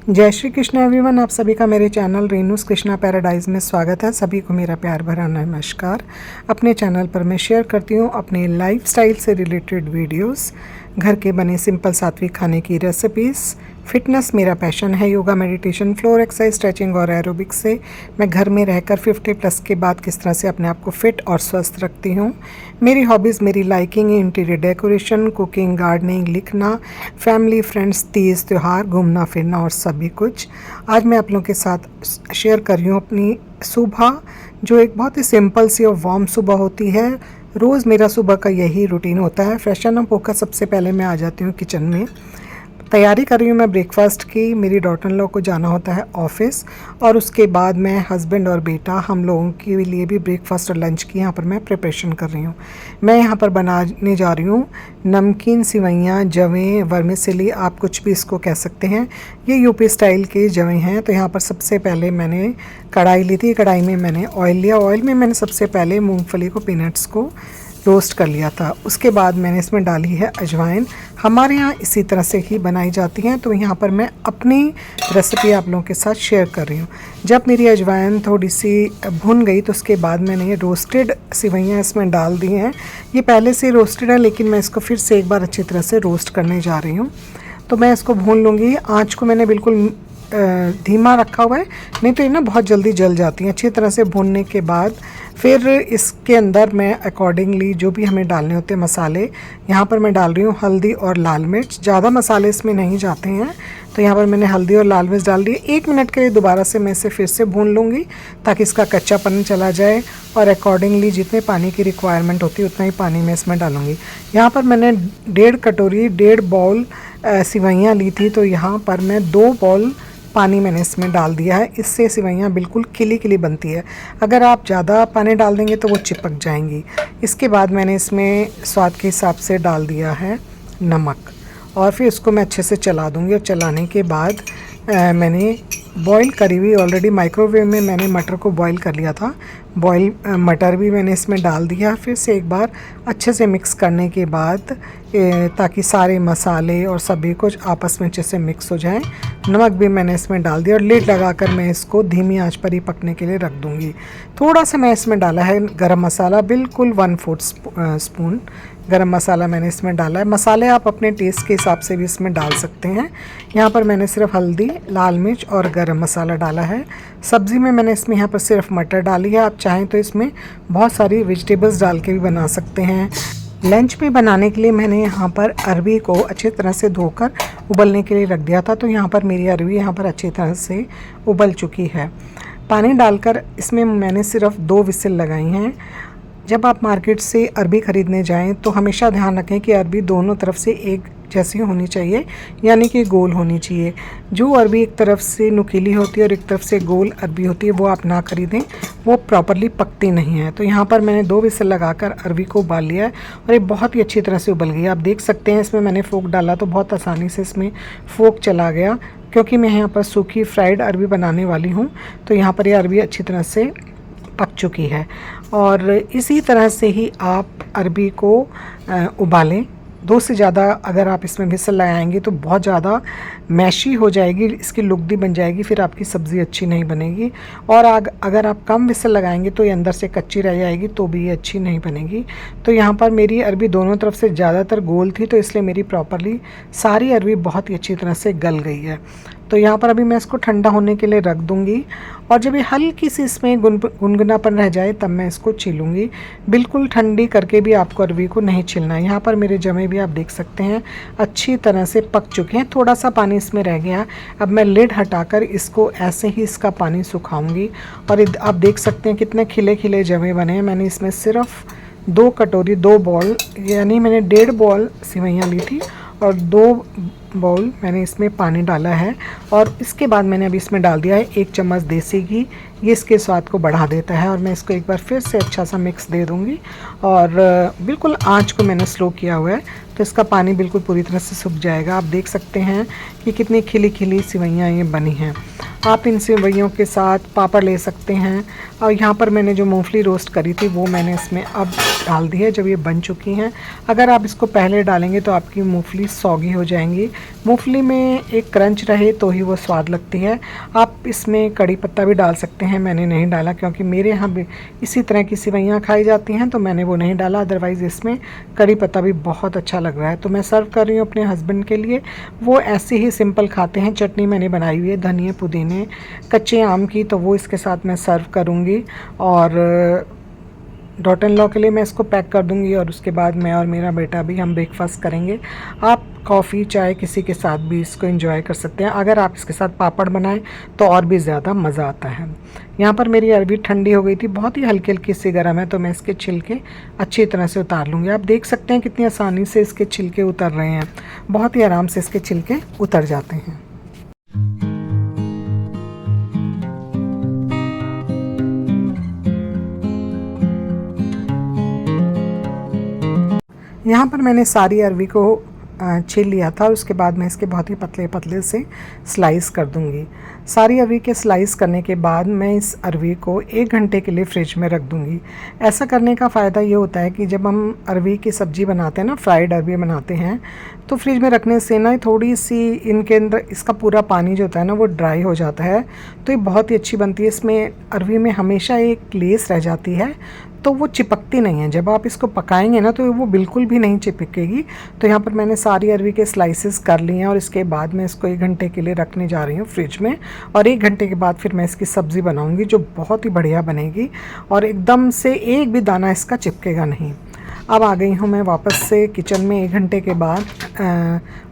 जय श्री कृष्ण एवरीवन। आप सभी का मेरे चैनल रेनूस कृष्णा पैराडाइज में स्वागत है। सभी को मेरा प्यार भरा नमस्कार। अपने चैनल पर मैं शेयर करती हूँ अपने लाइफस्टाइल से रिलेटेड वीडियोस, घर के बने सिंपल सात्विक खाने की रेसिपीज़। फिटनेस मेरा पैशन है। Yoga, meditation, floor exercise, stretching और एरोबिक्स से मैं घर में रहकर 50+ के बाद किस तरह से अपने आप को फिट और स्वस्थ रखती हूँ। मेरी हॉबीज़, मेरी liking, interior decoration, cooking, gardening, लिखना, फैमिली, फ्रेंड्स, तीज त्यौहार, घूमना फिरना और सभी कुछ। आज मैं आप लोगों के साथ शेयर कर रही हूँ अपनी सुबह, जो एक बहुत ही सिंपल सी और वार्म सुबह होती है। रोज़ मेरा सुबह का यही रूटीन होता है। फ्रेशन अप होकर सबसे पहले मैं आ जाती हूँ किचन में। तैयारी कर रही हूँ मैं ब्रेकफास्ट की। मेरी डॉटर इन लोग को जाना होता है ऑफिस, और उसके बाद मैं हस्बैंड और बेटा हम लोगों के लिए भी ब्रेकफास्ट और लंच की यहाँ पर मैं प्रिपरेशन कर रही हूँ। मैं यहाँ पर बनाने जा रही हूँ नमकीन सिवैयाँ, जवें, वर्मिसेली, आप कुछ भी इसको कह सकते हैं। ये यूपी स्टाइल के जवें हैं। तो यहाँ पर सबसे पहले मैंने कढ़ाई ली थी। कढ़ाई में मैंने ऑयल लिया। ऑयल में मैंने सबसे पहले मूँगफली को, पीनट्स को रोस्ट कर लिया था। उसके बाद मैंने इसमें डाली है अजवाइन। हमारे यहाँ इसी तरह से ही बनाई जाती हैं। तो यहाँ पर मैं अपनी रेसिपी आप लोगों के साथ शेयर कर रही हूँ। जब मेरी अजवाइन थोड़ी सी भुन गई तो उसके बाद मैंने ये रोस्टेड सिवैयाँ इसमें डाल दी हैं। ये पहले से रोस्टेड है, लेकिन मैं इसको फिर से एक बार अच्छी तरह से रोस्ट करने जा रही हूँ। तो मैं इसको भून लूँगी। आँच को मैंने बिल्कुल धीमा रखा हुआ है, नहीं तो ये ना बहुत जल्दी जल जाती हैं। अच्छी तरह से भूनने के बाद फिर इसके अंदर मैं अकॉर्डिंगली जो भी हमें डालने होते हैं मसाले, यहाँ पर मैं डाल रही हूँ हल्दी और लाल मिर्च। ज़्यादा मसाले इसमें नहीं जाते हैं, तो यहाँ पर मैंने हल्दी और लाल मिर्च डाल दी। 1 मिनट के लिए दोबारा से मैं इसे फिर से भून लूँगी ताकि इसका कच्चापन चला जाए, और अकॉर्डिंगली जितने पानी की रिक्वायरमेंट होती है उतना ही पानी मैं इसमें डालूँगी। यहाँ पर मैंने 1.5 बाउल सिवैयाँ ली थी, तो यहाँ पर मैं 2 बाउल पानी मैंने इसमें डाल दिया है। इससे सिवैयाँ बिल्कुल खिली खिली बनती है। अगर आप ज़्यादा पानी डाल देंगे तो वो चिपक जाएंगी। इसके बाद मैंने इसमें स्वाद के हिसाब से डाल दिया है नमक, और फिर इसको मैं अच्छे से चला दूँगी। और चलाने के बाद मैंने बॉईल करी हुई, ऑलरेडी माइक्रोवेव में मैंने मटर को बॉईल कर लिया था। बॉईल मटर भी मैंने इसमें डाल दिया। फिर से एक बार अच्छे से मिक्स करने के बाद ताकि सारे मसाले और सभी कुछ आपस में अच्छे से मिक्स हो जाएं। नमक भी मैंने इसमें डाल दिया, और लिड लगाकर मैं इसको धीमी आंच पर ही पकने के लिए रख दूँगी। थोड़ा सा मैं इसमें डाला है गरम मसाला, बिल्कुल 1/4 स्पून गरम मसाला मैंने इसमें डाला है। मसाले आप अपने टेस्ट के हिसाब से भी इसमें डाल सकते हैं। यहाँ पर मैंने सिर्फ हल्दी, लाल मिर्च और गरम मसाला डाला है। सब्ज़ी में मैंने इसमें यहाँ पर सिर्फ मटर डाली है। आप चाहें तो इसमें बहुत सारी वेजिटेबल्स डाल के भी बना सकते हैं। लंच में बनाने के लिए मैंने यहाँ पर अरबी को अच्छी तरह से धोकर उबलने के लिए रख दिया था। तो यहाँ पर मेरी अरबी यहाँ पर अच्छी तरह से उबल चुकी है। पानी डालकर इसमें मैंने सिर्फ 2 विसिल लगाई हैं। जब आप मार्केट से अरबी ख़रीदने जाएं तो हमेशा ध्यान रखें कि अरबी दोनों तरफ से एक जैसी होनी चाहिए, यानी कि गोल होनी चाहिए। जो अरबी एक तरफ से नुकीली होती है और एक तरफ से गोल अरबी होती है, वो आप ना ख़रीदें, वो प्रॉपरली पकती नहीं है। तो यहाँ पर मैंने 2 विसल लगाकर अरबी को उबाल लिया है, और ये बहुत ही अच्छी तरह से उबल गई। आप देख सकते हैं इसमें मैंने फोक डाला तो बहुत आसानी से इसमें फोक चला गया, क्योंकि मैं यहाँ पर सूखी फ्राइड अरबी बनाने वाली हूँ। तो यहाँ पर ये अरबी अच्छी तरह से पक चुकी है। और इसी तरह से ही आप अरबी को उबालें। 2 से ज़्यादा अगर आप इसमें विसल लगाएंगे तो बहुत ज़्यादा मैशी हो जाएगी, इसकी लुगदी बन जाएगी, फिर आपकी सब्ज़ी अच्छी नहीं बनेगी। और अगर आप कम विसल लगाएंगे तो ये अंदर से कच्ची रह जाएगी, तो भी ये अच्छी नहीं बनेगी। तो यहाँ पर मेरी अरबी दोनों तरफ से ज़्यादातर गोल थी, तो इसलिए मेरी प्रॉपरली सारी अरबी बहुत ही अच्छी तरह से गल गई है। तो यहाँ पर अभी मैं इसको ठंडा होने के लिए रख दूँगी, और जब ये हल्की सी इसमें गुनगुनापन रह जाए तब मैं इसको छीलूँगी। बिल्कुल ठंडी करके भी आपको अरबी को नहीं छीलना है। यहाँ पर मेरे जमे भी आप देख सकते हैं अच्छी तरह से पक चुके हैं। थोड़ा सा पानी इसमें रह गया। अब मैं लिड हटाकर इसको ऐसे ही इसका पानी सुखाऊंगी। और आप देख सकते हैं कितने खिले खिले जमे बने हैं। मैंने इसमें सिर्फ 2 कटोरी 2 बाउल, यानी मैंने 1.5 बाउल सिवैयाँ ली थी, और 2 बाउल मैंने इसमें पानी डाला है। और इसके बाद मैंने अभी इसमें डाल दिया है 1 चम्मच देसी घी। ये इसके स्वाद को बढ़ा देता है। और मैं इसको एक बार फिर से अच्छा सा मिक्स दे दूँगी, और बिल्कुल आंच को मैंने स्लो किया हुआ है, तो इसका पानी बिल्कुल पूरी तरह से सूख जाएगा। आप देख सकते हैं कि कितनी खिली खिली सिवैयाँ ये बनी हैं। आप इन सेवइयों के साथ पापड़ ले सकते हैं। और यहाँ पर मैंने जो मूंगफली रोस्ट करी थी वो मैंने इसमें अब डाल दी है जब ये बन चुकी हैं। अगर आप इसको पहले डालेंगे तो आपकी मूंगफली सौगी हो जाएंगी। मूंगफली में एक क्रंच रहे तो ही वो स्वाद लगती है। आप इसमें कड़ी पत्ता भी डाल सकते हैं, मैंने नहीं डाला क्योंकि मेरे यहाँ भी इसी तरह की सेवइयाँ खाई जाती हैं तो मैंने वो नहीं डाला। अदरवाइज़ इसमें कड़ी पत्ता भी बहुत अच्छा लग रहा है। तो मैं सर्व कर रही हूँ अपने हस्बैंड के लिए, वो ऐसे ही सिंपल खाते हैं। चटनी मैंने बनाई हुई है धनिया पुदीने कच्चे आम की, तो वो इसके साथ मैं सर्व करूँगी। और डॉटर इन लॉ के लिए मैं इसको पैक कर दूँगी और उसके बाद मैं और मेरा बेटा भी हम ब्रेकफास्ट करेंगे। आप कॉफ़ी चाय किसी के साथ भी इसको एंजॉय कर सकते हैं। अगर आप इसके साथ पापड़ बनाएं तो और भी ज़्यादा मज़ा आता है। यहाँ पर मेरी अरबी ठंडी हो गई थी, बहुत ही हल्की हल्की सी गर्म है, तो मैं इसके छिलके अच्छी तरह से उतार लूँगी। आप देख सकते हैं कितनी आसानी से इसके छिलके उतर रहे हैं, बहुत ही आराम से इसके छिलके उतर जाते हैं। यहाँ पर मैंने सारी अरवी को छील लिया था और उसके बाद मैं इसके बहुत ही पतले पतले से स्लाइस कर दूँगी। सारी अरवी के स्लाइस करने के बाद मैं इस अरवी को 1 घंटे के लिए फ्रिज में रख दूँगी। ऐसा करने का फ़ायदा ये होता है कि जब हम अरवी की सब्ज़ी बनाते हैं ना, फ्राइड अरवी बनाते हैं, तो फ्रिज में रखने से ना थोड़ी सी इनके अंदर इसका पूरा पानी जो होता है ना वो ड्राई हो जाता है, तो ये बहुत ही अच्छी बनती है। इसमें अरवी में हमेशा एक लेस रह जाती है तो वो चिपकती नहीं है। जब आप इसको पकाएंगे ना तो वो बिल्कुल भी नहीं चिपकेगी। तो यहाँ पर मैंने सारी अरवी के स्लाइसेस कर लिए हैं और इसके बाद मैं इसको 1 घंटे के लिए रखने जा रही हूँ फ्रिज में। और 1 घंटे के बाद फिर मैं इसकी सब्ज़ी बनाऊँगी जो बहुत ही बढ़िया बनेगी और एकदम से एक भी दाना इसका चिपकेगा नहीं। अब आ गई हूँ मैं वापस से किचन में 1 घंटे के बाद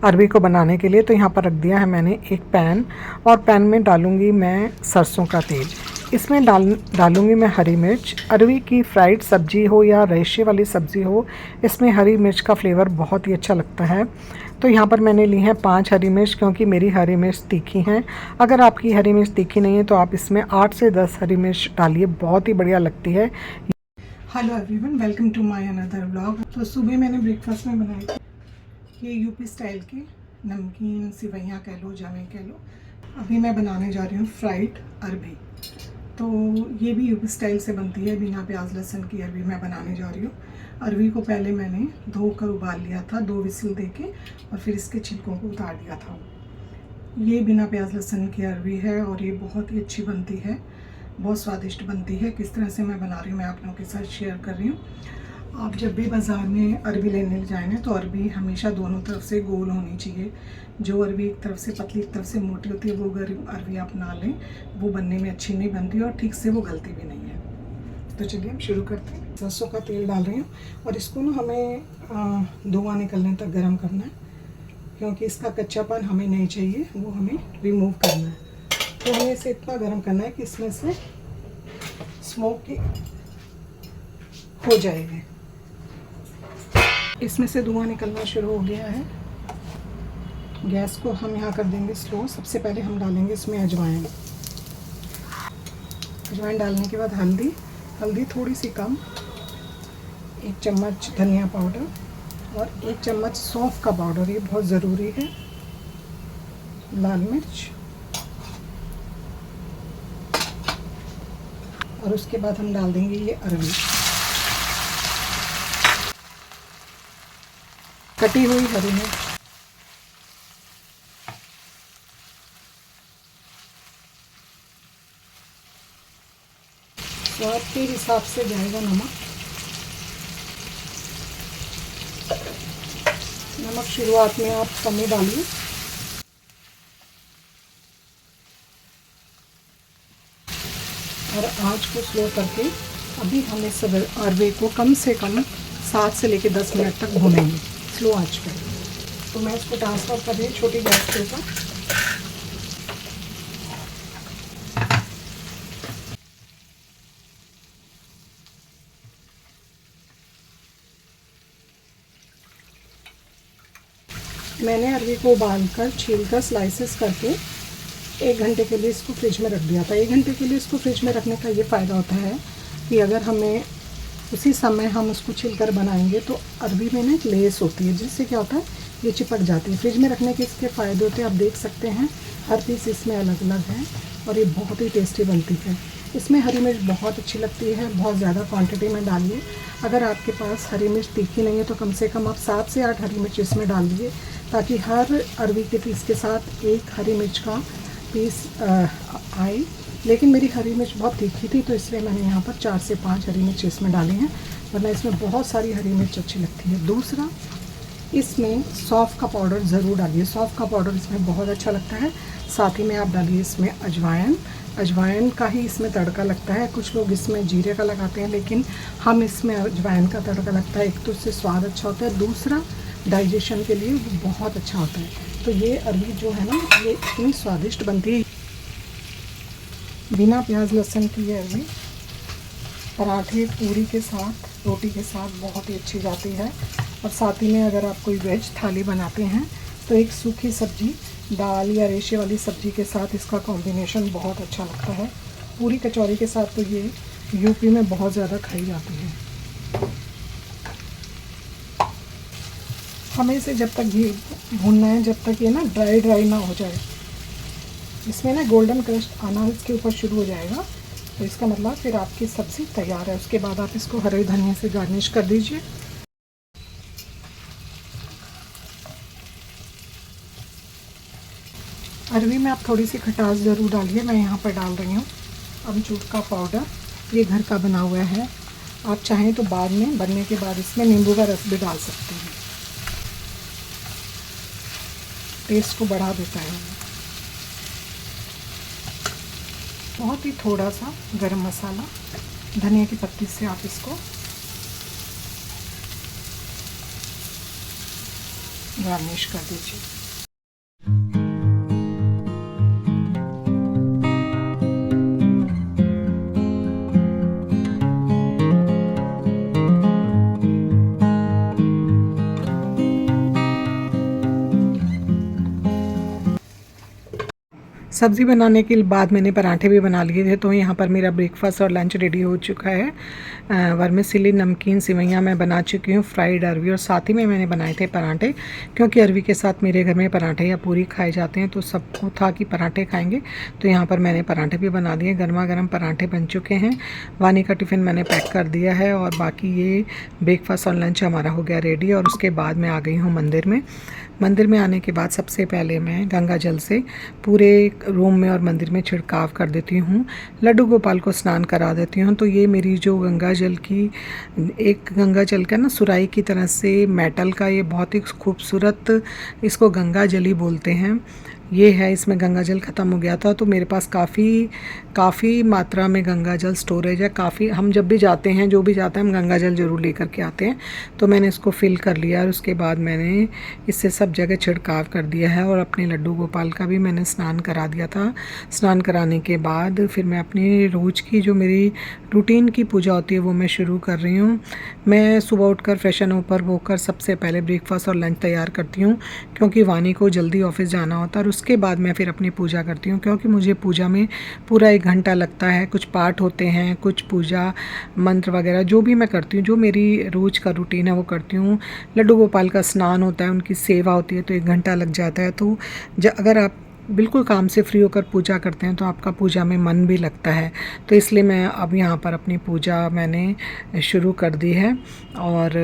अरवी को बनाने के लिए। तो यहाँ पर रख दिया है मैंने एक पैन और पैन में डालूँगी मैं सरसों का तेल। इसमें डालूँगी मैं हरी मिर्च। अरवी की फ्राइड सब्ज़ी हो या रेशे वाली सब्ज़ी हो, इसमें हरी मिर्च का फ्लेवर बहुत ही अच्छा लगता है। तो यहाँ पर मैंने ली हैं 5 हरी मिर्च क्योंकि मेरी हरी मिर्च तीखी हैं। अगर आपकी हरी मिर्च तीखी नहीं है तो आप इसमें 8 से 10 हरी मिर्च डालिए, बहुत ही बढ़िया लगती है। Hello everyone, welcome to my another vlog. तो सुबह मैंने ब्रेकफास्ट में बनाई थी ये यूपी स्टाइल की नमकीन सेवइयाँ कह लो, जामे कह लो। अभी मैं बनाने जा रही हूँ फ्राइड अरबी। तो ये भी यूपी स्टाइल से बनती है, बिना प्याज लहसुन की अरबी मैं बनाने जा रही हूँ। अरबी को पहले मैंने धोकर उबाल लिया था 2 विसिल देके और फिर इसके छिलकों को उतार दिया था। ये बिना प्याज लहसुन की अरबी है और ये बहुत ही अच्छी बनती है, बहुत स्वादिष्ट बनती है। किस तरह से मैं बना रही हूँ मैं आप लोगों के साथ शेयर कर रही हूँ। आप जब भी बाज़ार में अरबी लेने जाएँ ना तो अरबी हमेशा दोनों तरफ से गोल होनी चाहिए। जो अरबी एक तरफ से पतली एक तरफ से मोटी होती है वो अरबी आप ना लें, वो बनने में अच्छी नहीं बनती और ठीक से वो गलती भी नहीं है। तो चलिए हम शुरू करते हैं। सरसों का तेल डाल रही हूँ और इसको ना हमें धुआं निकलने तक गर्म करना है क्योंकि इसका कच्चापन हमें नहीं चाहिए, वो हमें रिमूव करना है। तो हमें इसे इतना गर्म करना है कि इसमें से स्मोक हो जाएगी। इसमें से धुआं निकलना शुरू हो गया है। गैस को हम यहाँ कर देंगे स्लो। सबसे पहले हम डालेंगे इसमें अजवाइन। अजवाइन डालने के बाद हल्दी थोड़ी सी कम, 1 चम्मच धनिया पाउडर और 1 चम्मच सौंफ का पाउडर, ये बहुत ज़रूरी है। लाल मिर्च और उसके बाद हम डाल देंगे ये अरवी, कटी हुई हरी मिर्च, स्वाद के हिसाब से जाएगा नमक। नमक शुरुआत में आप कम ही डालिए। और आँच को स्लो करके अभी हम इस अरबी को कम से कम 7 से लेकर 10 मिनट तक भूनेंगे स्लो आँच पर। तो मैं इसको ट्रांसफ़र कर रही हूँ छोटी गैस के ऊपर। मैंने अरवी को उबालकर छीलकर स्लाइसेस करके 1 घंटे के लिए इसको फ्रिज में रख दिया था। 1 घंटे के लिए इसको फ्रिज में रखने का ये फ़ायदा होता है कि अगर हमें उसी समय हम उसको छीलकर बनाएंगे तो अरवी में ना एक लेस होती है जिससे क्या होता है ये चिपक जाती है। फ्रिज में रखने के इसके फ़ायदे होते हैं, आप देख सकते हैं हर पीस इसमें अलग अलग है और ये बहुत ही टेस्टी बनती है। इसमें हरी मिर्च बहुत अच्छी लगती है, बहुत ज़्यादा क्वांटिटी में डालिए। अगर आपके पास हरी मिर्च तीखी नहीं है तो कम से कम आप 7 से 8 हरी मिर्च इसमें डाल दीजिए, ताकि हर अरवी के पीस के साथ एक हरी मिर्च का पीस आए। लेकिन मेरी हरी मिर्च बहुत तीखी थी तो इसलिए मैंने यहाँ पर 4 से 5 हरी मिर्च इसमें डाली हैं, वरना इसमें बहुत सारी हरी मिर्च अच्छी लगती है। दूसरा, इसमें सौंफ का पाउडर ज़रूर डालिए, सौंफ का पाउडर इसमें बहुत अच्छा लगता है। साथ ही में आप डालिए इसमें अजवाइन, अजवाइन का ही इसमें तड़का लगता है। कुछ लोग इसमें जीरे का लगाते हैं, लेकिन हम इसमें अजवाइन का तड़का लगता है। एक तो उससे स्वाद अच्छा होता है, दूसरा डाइजेशन के लिए वो बहुत अच्छा होता है। तो ये अरवी जो है ना, ये इतनी स्वादिष्ट बनती है। बिना प्याज लहसुन की ये अरवी पराठे, पूरी के साथ, रोटी के साथ बहुत ही अच्छी जाती है। और साथ ही में अगर आप कोई वेज थाली बनाते हैं तो एक सूखी सब्जी, दाल या रेशे वाली सब्जी के साथ इसका कॉम्बिनेशन बहुत अच्छा लगता है। पूरी कचौरी के साथ तो ये यूपी में बहुत ज़्यादा खाई जाती है। हमें इसे जब तक घी भूनना है, जब तक ये ना ड्राई ना हो जाए। इसमें ना गोल्डन क्रस्ट आना इसके ऊपर शुरू हो जाएगा तो इसका मतलब फिर आपकी सब्ज़ी तैयार है। उसके बाद आप इसको हरे धनिया से गार्निश कर दीजिए। अरवी में आप थोड़ी सी खटास ज़रूर डालिए। मैं यहाँ पर डाल रही हूँ अमचूर का पाउडर, ये घर का बना हुआ है। आप चाहें तो बाद में, बनने के बाद इसमें नींबू का रस भी डाल सकते हैं, टेस्ट को बढ़ा देता है। बहुत ही थोड़ा सा गरम मसाला, धनिया की पत्ती से आप इसको गार्निश कर दीजिए। सब्ज़ी बनाने के बाद मैंने पराठे भी बना लिए थे, तो यहाँ पर मेरा ब्रेकफास्ट और लंच रेडी हो चुका है। वर्मिसेली नमकीन सिवैयाँ मैं बना चुकी हूँ, फ्राइड अरवी, और साथ ही में मैंने बनाए थे पराठे, क्योंकि अरवी के साथ मेरे घर में पराठे या पूरी खाए जाते हैं, तो सबको था कि पराठे खाएंगे, तो यहाँ पर मैंने पराठे भी बना दिए। गर्मा गर्म पराठे बन चुके हैं। वानी का टिफ़िन मैंने पैक कर दिया है और बाकी ये ब्रेकफास्ट और लंच हमारा हो गया रेडी। और उसके बाद मैं आ गई हूँ मंदिर में। मंदिर में आने के बाद सबसे पहले मैं गंगा जल से पूरे रूम में और मंदिर में छिड़काव कर देती हूँ। लड्डू गोपाल को स्नान करा देती हूँ। तो ये मेरी जो गंगा जल की, एक गंगा जल का ना सुराही की तरह से मेटल का, ये बहुत ही खूबसूरत, इसको गंगा जल ही बोलते हैं, ये है। इसमें गंगा जल ख़त्म हो गया था तो मेरे पास काफ़ी मात्रा में गंगा जल स्टोरेज है। काफ़ी, हम जब भी जाते हैं, जो भी जाता है, हम गंगा जल ज़रूर लेकर के आते हैं। तो मैंने इसको फिल कर लिया और उसके बाद मैंने इससे सब जगह छिड़काव कर दिया है। और अपने लड्डू गोपाल का भी मैंने स्नान करा दिया था। स्नान कराने के बाद फिर मैं अपनी रोज़ की जो मेरी रूटीन की पूजा होती है वो मैं शुरू कर रही हूँ। मैं सुबह उठकर फ्रेशन होकर सबसे पहले ब्रेकफास्ट और लंच तैयार करती हूँ, क्योंकि वानी को जल्दी ऑफिस जाना होता है। और उसके बाद मैं फिर अपनी पूजा करती हूँ, क्योंकि मुझे पूजा में पूरा 1 घंटा लगता है। कुछ पाठ होते हैं, कुछ पूजा मंत्र वगैरह जो भी मैं करती हूँ, जो मेरी रोज़ का रूटीन है वो करती हूँ। लड्डू गोपाल का स्नान होता है, उनकी सेवा होती है, तो 1 घंटा लग जाता है। तो अगर आप बिल्कुल काम से फ्री होकर पूजा करते हैं तो आपका पूजा में मन भी लगता है। तो इसलिए मैं अब यहाँ पर अपनी पूजा मैंने शुरू कर दी है। और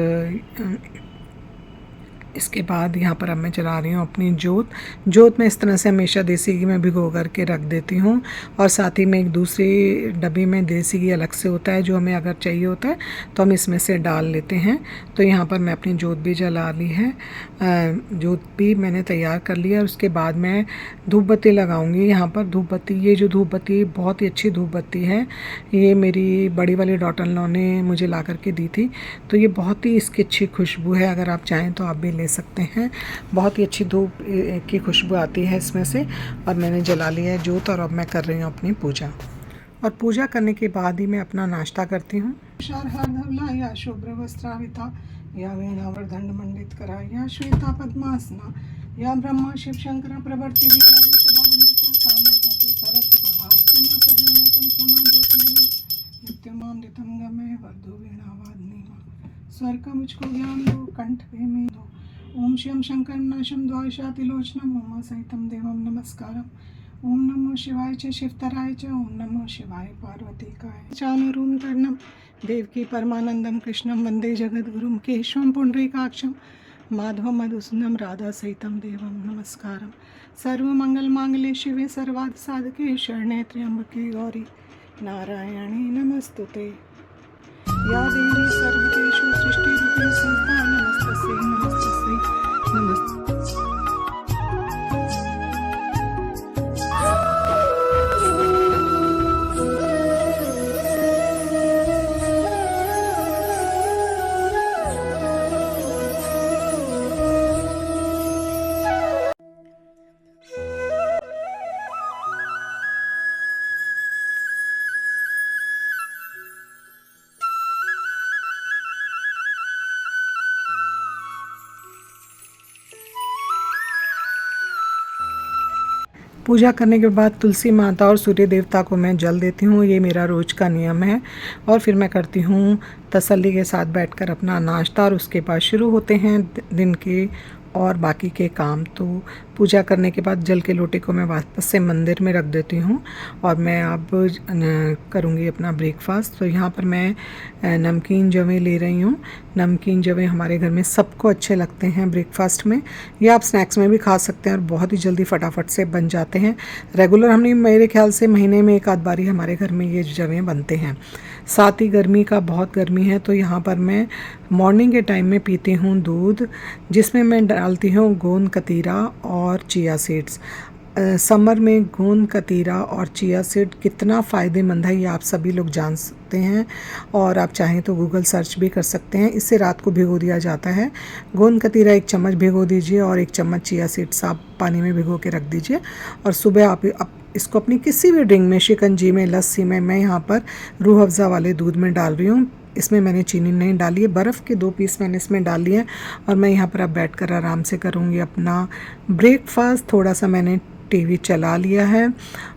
इसके बाद यहाँ पर अब मैं चला रही हूँ अपनी जोत में इस तरह से हमेशा देसी घी में भिगो करके रख देती हूँ। और साथ ही में एक दूसरी डब्बी में देसी घी अलग से होता है, जो हमें अगर चाहिए होता है तो हम इसमें से डाल लेते हैं। तो यहाँ पर मैं अपनी जोत भी जला ली है, जोत भी मैंने तैयार कर लिया। और उसके बाद मैं धूप बत्ती लगाऊंगी। यहाँ पर धूप बत्ती, ये जो धूप बत्ती बहुत ही अच्छी धूप बत्ती है, ये मेरी बड़ी वाली डॉटर इन लॉ ने मुझे ला करके दी थी। तो ये बहुत ही इसकी अच्छी खुशबू है, अगर आप चाहें तो आप भी ले सकते हैं। बहुत ही अच्छी धूप की खुशबू आती है इसमें से। और मैंने जला लिया है जोत और अब मैं कर रही हूँ अपनी पूजा। और पूजा करने के बाद ही मैं अपना नाश्ता करती हूँ। या शुभ्र वस्त्राविता या वीणावर्धन मंडित करा या श्वेता पद्मासना या ब्रह्मा शिव शंकर प्रवर्ति स्वर का मुझको ज्ञान दो, कंठ पे में दो। ओम शिवम शंकर नाशम द्वाशा तिलोचनम उमा सहितम देवम नमस्कारम। ओम नमो शिवाय च शिवतराय च ओम नमो शिवाय पार्वतीकाय चानुरूम तर्णम देवकी परमानंदम कृष्णम वंदे जगद्गुरुम केशवम पुंडरीकाक्षम माधवम मधुसूदनम राधा सहितम देवम नमस्कारम सर्वमंगल मांगल्ये शिवे सर्वार्थ साधके शरणे त्र्यंबके गौरी नारायणी नमस्तुते या देवी सर्वदेषु सृष्टिरूपे संस्था नमस्तस्यै नमस्तस्यै नमस्ते। पूजा करने के बाद तुलसी माता और सूर्य देवता को मैं जल देती हूँ, ये मेरा रोज़ का नियम है। और फिर मैं करती हूँ तसल्ली के साथ बैठकर अपना नाश्ता और उसके बाद शुरू होते हैं दिन के और बाकी के काम। तो पूजा करने के बाद जल के लोटे को मैं वापस से मंदिर में रख देती हूँ और मैं अब करूँगी अपना ब्रेकफास्ट। तो यहाँ पर मैं नमकीन जवे ले रही हूँ। नमकीन जवे हमारे घर में सबको अच्छे लगते हैं ब्रेकफास्ट में, या आप स्नैक्स में भी खा सकते हैं और बहुत ही जल्दी फटाफट से बन जाते हैं। रेगुलर हमने मेरे ख्याल से महीने में एक आध बारी हमारे घर में ये जवे बनते हैं। साथ ही गर्मी का बहुत गर्मी है तो यहाँ पर मैं मॉर्निंग के टाइम में पीती हूँ दूध, जिसमें मैं डालती हूँ गोंद कतीरा और चिया सीड्स। समर में गोंद कतीरा और चिया सीड कितना फ़ायदेमंद है ये आप सभी लोग जान सकते हैं, और आप चाहें तो गूगल सर्च भी कर सकते हैं। इससे रात को भिगो दिया जाता है। गोंद कतीरा 1 चम्मच भिगो दीजिए और 1 चम्मच चिया सीड्स आप पानी में भिगो के रख दीजिए, और सुबह आप इसको अपनी किसी भी ड्रिंक में, शिकंजी में, लस्सी में, मैं यहाँ पर रूह अफ़ज़ा वाले दूध में डाल रही हूँ। इसमें मैंने चीनी नहीं डाली है, बर्फ़ के 2 पीस मैंने इसमें डाल लिए हैं। और मैं यहाँ पर अब बैठकर आराम से करूँगी अपना ब्रेकफास्ट। थोड़ा सा मैंने टीवी चला लिया है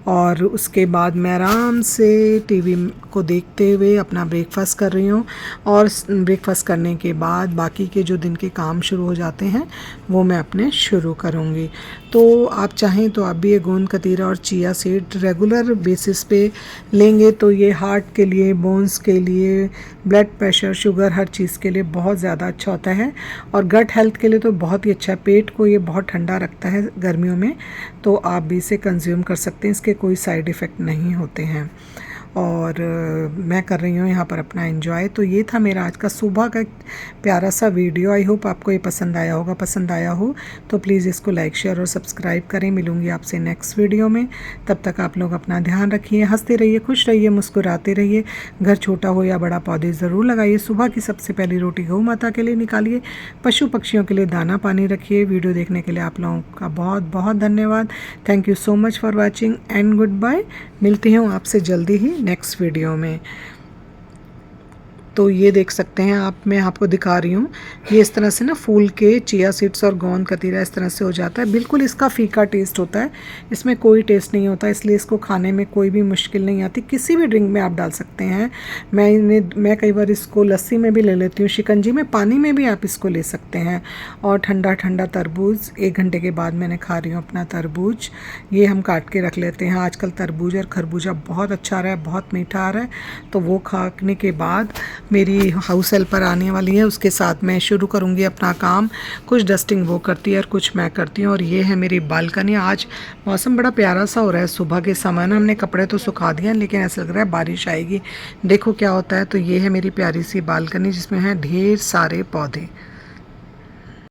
और उसके बाद मैं आराम से टीवी को देखते हुए अपना ब्रेकफास्ट कर रही हूँ। और ब्रेकफास्ट करने के बाद बाकी के जो दिन के काम शुरू हो जाते हैं वो मैं अपने शुरू करूँगी। तो आप चाहें तो आप भी ये गोंद कतीरा और चिया सीड रेगुलर बेसिस पे लेंगे तो ये हार्ट के लिए, बोन्स के लिए, ब्लड प्रेशर, शुगर, हर चीज़ के लिए बहुत ज़्यादा अच्छा होता है। और गट हेल्थ के लिए तो बहुत ही अच्छा है। पेट को ये बहुत ठंडा रखता है गर्मियों में, तो आप भी इसे कंज्यूम कर सकते हैं। इसके कोई साइड इफ़ेक्ट नहीं होते हैं। और मैं कर रही हूँ यहाँ पर अपना एंजॉय। तो ये था मेरा आज का सुबह का प्यारा सा वीडियो। आई होप आपको ये पसंद आया होगा। पसंद आया हो तो प्लीज़ इसको लाइक, शेयर और सब्सक्राइब करें। मिलूँगी आपसे नेक्स्ट वीडियो में। तब तक आप लोग अपना ध्यान रखिए, हंसते रहिए, खुश रहिए, मुस्कुराते रहिए। घर छोटा हो या बड़ा पौधे ज़रूर लगाइए। सुबह की सबसे पहली रोटी गौ माता के लिए निकालिए। पशु पक्षियों के लिए दाना पानी रखिए। वीडियो देखने के लिए आप लोगों का बहुत बहुत धन्यवाद। Thank you so much for watching and good bye. मिलती हूँ आपसे जल्दी ही नेक्स्ट वीडियो में। तो ये देख सकते हैं आप, मैं आपको दिखा रही हूँ, ये इस तरह से ना फूल के चिया सीड्स और गोंद कतीरा इस तरह से हो जाता है। बिल्कुल इसका फीका टेस्ट होता है, इसमें कोई टेस्ट नहीं होता, इसलिए इसको खाने में कोई भी मुश्किल नहीं आती। किसी भी ड्रिंक में आप डाल सकते हैं। मैं कई बार इसको लस्सी में भी ले लेती हूँ, शिकंजी में, पानी में भी आप इसको ले सकते हैं। और ठंडा ठंडा तरबूज 1 घंटे के बाद मैंने खा रही हूँ अपना तरबूज। ये हम काट के रख लेते हैं। आजकल तरबूज और खरबूजा बहुत अच्छा आ रहा है, बहुत मीठा आ रहा है। तो वो खाने के बाद मेरी हाउस हेल्पर आने वाली है, उसके साथ मैं शुरू करूँगी अपना काम। कुछ डस्टिंग वो करती है और कुछ मैं करती हूँ। और ये है मेरी बालकनी। आज मौसम बड़ा प्यारा सा हो रहा है। सुबह के समय ना हमने कपड़े तो सुखा दिए हैं, लेकिन ऐसा लग रहा है बारिश आएगी। देखो क्या होता है। तो ये है मेरी प्यारी सी बालकनी जिसमें है ढेर सारे पौधे।